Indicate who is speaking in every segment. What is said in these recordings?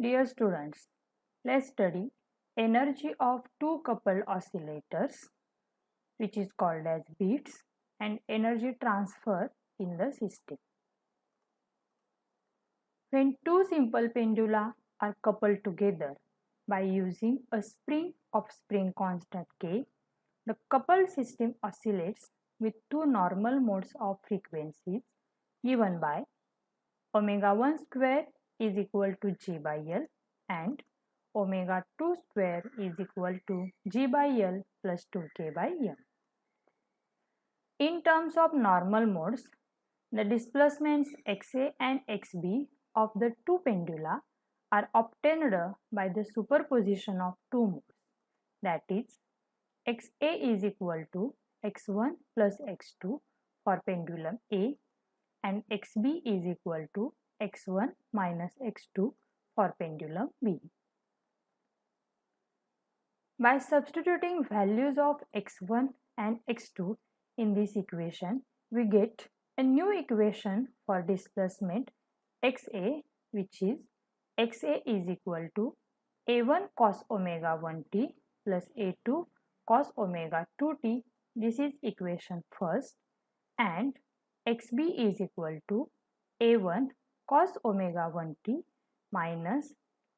Speaker 1: Dear students, let's study energy of two coupled oscillators, which is called as beats, and energy transfer in the system. When two simple pendula are coupled together by using a spring of spring constant K, the coupled system oscillates with two normal modes of frequencies given by omega 1 square is equal to G by L and omega 2 square is equal to G by L plus 2K by M. In terms of normal modes, the displacements XA and XB of the two pendula are obtained by the superposition of two modes, that is XA is equal to X1 plus X2 for pendulum A and XB is equal to X1 minus X2 for pendulum B. By substituting values of X1 and X2 in this equation, we get a new equation for displacement XA, which is XA is equal to A1 cos omega 1t plus A2 cos omega 2t. This is equation first, and XB is equal to A1 cos omega 1t minus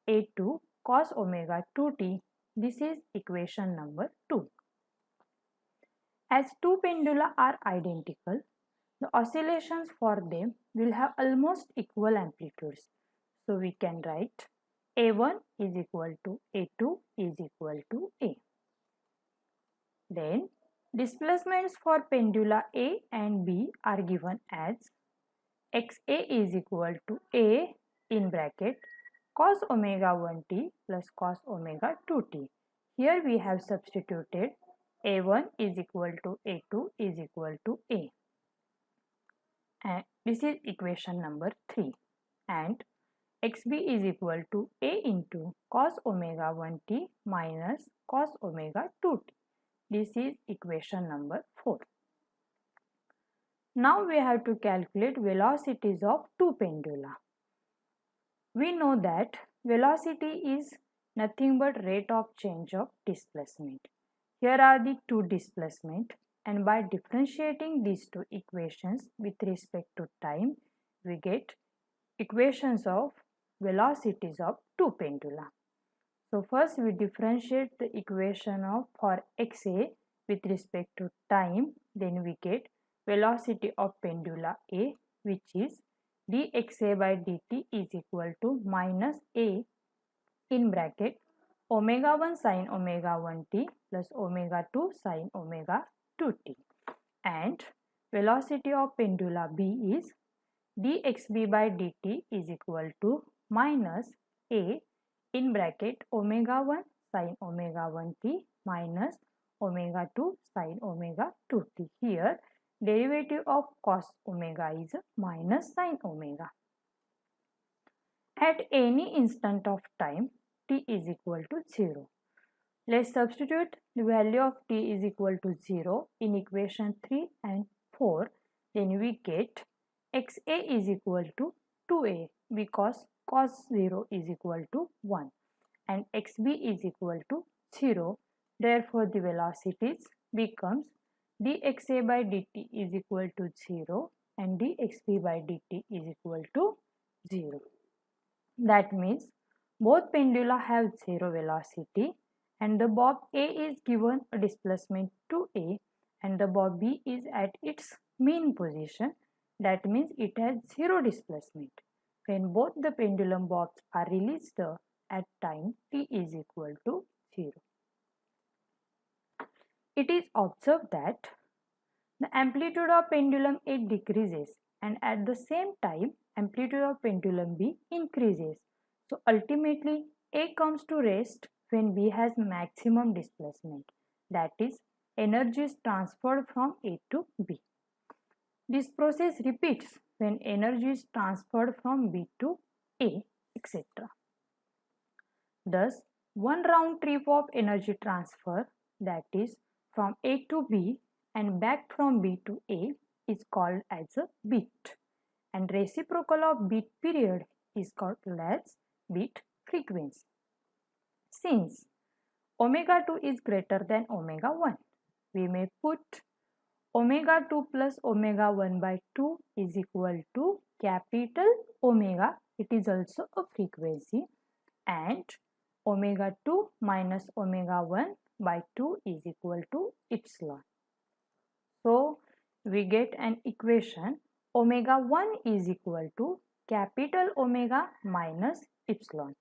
Speaker 1: A2 cos omega 2t. This is equation number 2. As two pendula are identical, the oscillations for them will have almost equal amplitudes. So we can write A1 is equal to A2 is equal to A. Then displacements for pendula A and B are given as XA is equal to A in bracket cos omega 1t plus cos omega 2t. Here we have substituted A1 is equal to A2 is equal to A. And this is equation number 3. And XB is equal to A into cos omega 1t minus cos omega 2t. This is equation number 4. Now we have to calculate velocities of two pendula. We know that velocity is nothing but rate of change of displacement. Here are the two displacement, and by differentiating these two equations with respect to time, we get equations of velocities of two pendula. So first we differentiate the equation of for XA with respect to time, then we get velocity of pendula A, which is dxa by dt is equal to minus A in bracket omega 1 sin omega 1t plus omega 2 sin omega 2t, and velocity of pendula B is dxb by dt is equal to minus A in bracket omega 1 sin omega 1t minus omega 2 sin omega 2t. Here derivative of cos omega is minus sin omega. At any instant of time, t is equal to 0. Let's substitute the value of t is equal to 0 in equation 3 and 4. Then we get xa is equal to 2a because cos 0 is equal to 1 and xb is equal to 0. Therefore, the velocities becomes dxa by dt is equal to 0 and dxb by dt is equal to 0. That means both pendula have 0 velocity and the bob A is given a displacement 2a and the bob B is at its mean position. That means it has 0 displacement. When both the pendulum bobs are released at time t is equal to 0. It is observed that the amplitude of pendulum A decreases and at the same time amplitude of pendulum B increases. So ultimately A comes to rest when B has maximum displacement, that is energy is transferred from A to B. This process repeats when energy is transferred from B to A, etc. Thus, one round trip of energy transfer, that is from A to B and back from B to A, is called as a beat, and reciprocal of beat period is called as beat frequency. Since omega 2 is greater than omega 1, we may put omega 2 plus omega 1 by 2 is equal to capital omega. It is also a frequency, and omega 2 minus omega 1 by 2 is equal to epsilon. So we get an equation omega 1 is equal to capital omega minus epsilon.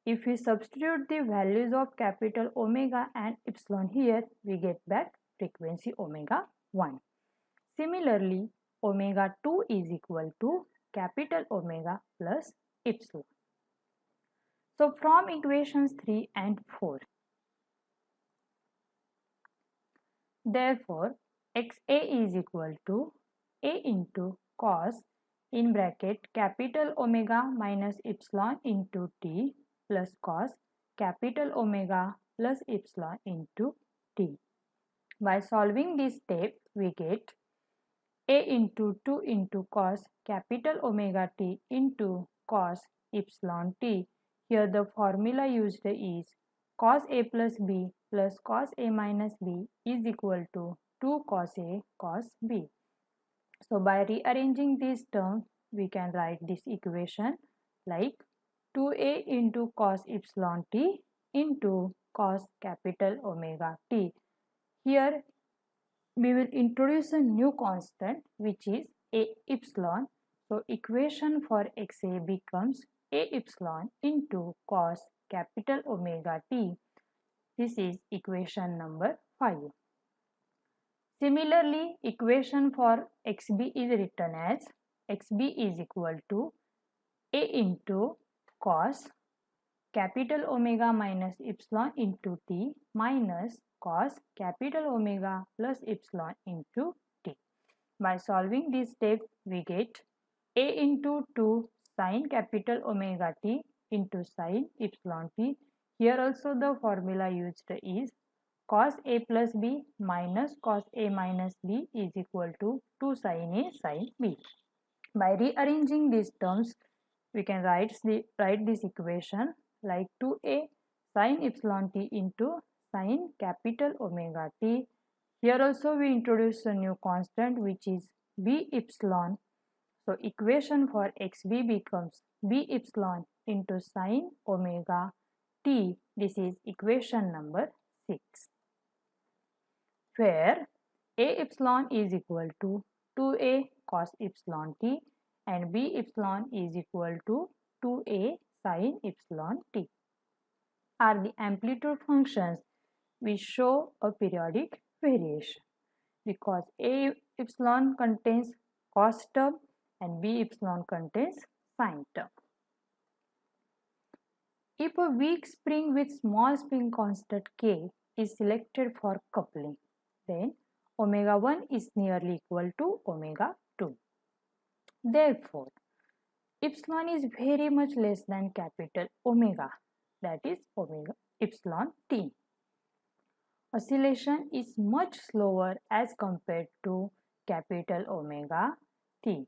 Speaker 1: If we substitute the values of capital omega and epsilon here, we get back frequency omega 1. Similarly, omega 2 is equal to capital omega plus epsilon. So from equations 3 and 4, therefore xa is equal to a into cos in bracket capital omega minus epsilon into t plus cos capital omega plus epsilon into t. By solving this step, we get a into 2 into cos capital omega t into cos epsilon t. Here the formula used is cos a plus b plus cos a minus b is equal to 2 cos a cos b. So by rearranging these terms, we can write this equation like 2a into cos epsilon t into cos capital omega t. Here we will introduce a new constant which is a epsilon. So equation for xa becomes a epsilon into cos capital omega t. This is equation number 5. Similarly, equation for xb is written as xb is equal to a into cos capital omega minus epsilon into t minus cos capital omega plus epsilon into t. By solving this step, we get a into 2 sin capital omega t into sin epsilon t. Here also the formula used is cos a plus b minus cos a minus b is equal to 2 sin a sin b. By rearranging these terms, we can write this equation like 2a sin epsilon t into sin capital omega t. Here also we introduce a new constant which is b epsilon. So equation for xb becomes b epsilon into sin omega t. This is equation number 6, where a epsilon is equal to 2a cos epsilon t and b epsilon is equal to 2a sin epsilon t are the amplitude functions which show a periodic variation, because a epsilon contains cos term and b epsilon contains sin term. If a weak spring with small spring constant k is selected for coupling, then omega 1 is nearly equal to omega 2. Therefore, epsilon is very much less than capital omega, that is omega epsilon t. Oscillation is much slower as compared to capital omega t.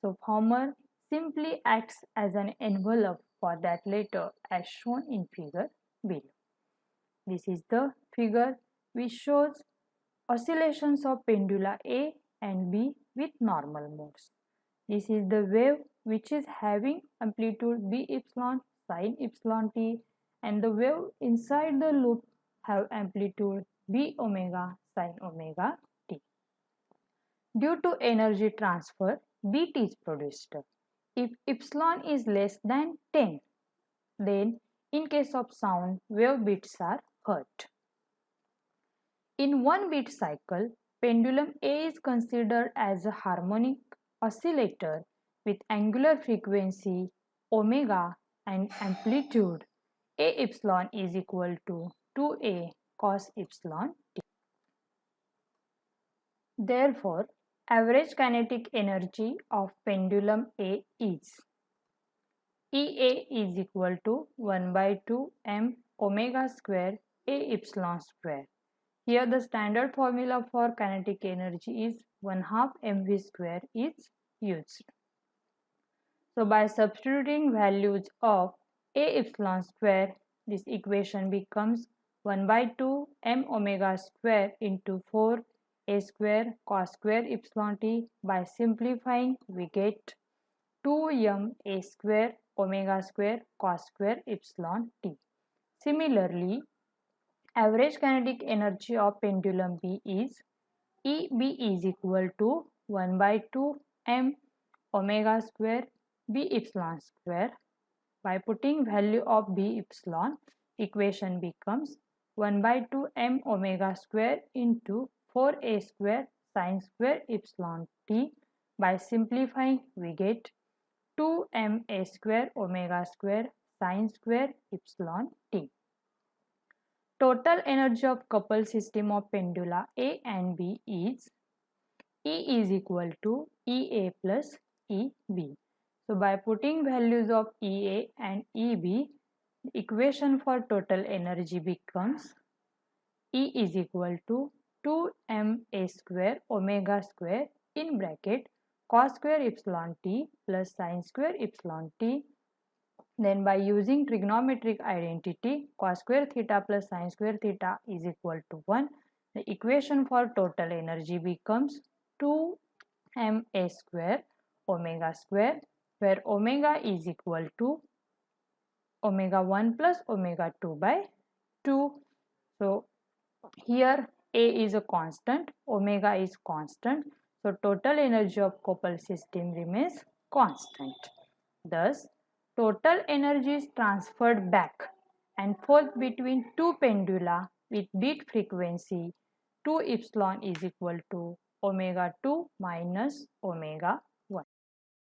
Speaker 1: So Homer simply acts as an envelope for that letter as shown in figure below. This is the figure which shows oscillations of pendula A and B with normal modes. This is the wave which is having amplitude b epsilon sin epsilon t, and the wave inside the loop have amplitude b omega sin omega t. Due to energy transfer, beat is produced. If epsilon is less than 10, then in case of sound, wave beats are heard. In one beat cycle, pendulum A is considered as a harmonic oscillator with angular frequency omega and amplitude A epsilon is equal to 2a cos epsilon t. Therefore, average kinetic energy of pendulum A is EA is equal to 1 by 2 m omega square A epsilon square. Here the standard formula for kinetic energy is 1/2 mv square is used. So by substituting values of A epsilon square. This equation becomes 1 by 2 m omega square into 4 a square cos square epsilon t. By simplifying, we get 2m a square omega square cos square epsilon t. Similarly, average kinetic energy of pendulum B is EB is equal to 1 by 2 m omega square B epsilon square. By putting value of B epsilon, equation becomes 1 by 2 m omega square into 4a square sin square epsilon t. By simplifying, we get 2m a square omega square sin square epsilon t. Total energy of coupled system of pendula A and B is E is equal to EA plus EB. So by putting values of EA and EB, the equation for total energy becomes E is equal to 2ma square omega square in bracket cos square epsilon t plus sin square epsilon t. Then by using trigonometric identity, cos square theta plus sin square theta is equal to 1. The equation for total energy becomes 2ma square omega square, where omega is equal to omega 1 plus omega 2 by 2. So here A is a constant, omega is constant. So total energy of coupled system remains constant. Thus, total energy is transferred back and forth between two pendula with beat frequency 2 epsilon is equal to omega 2 minus omega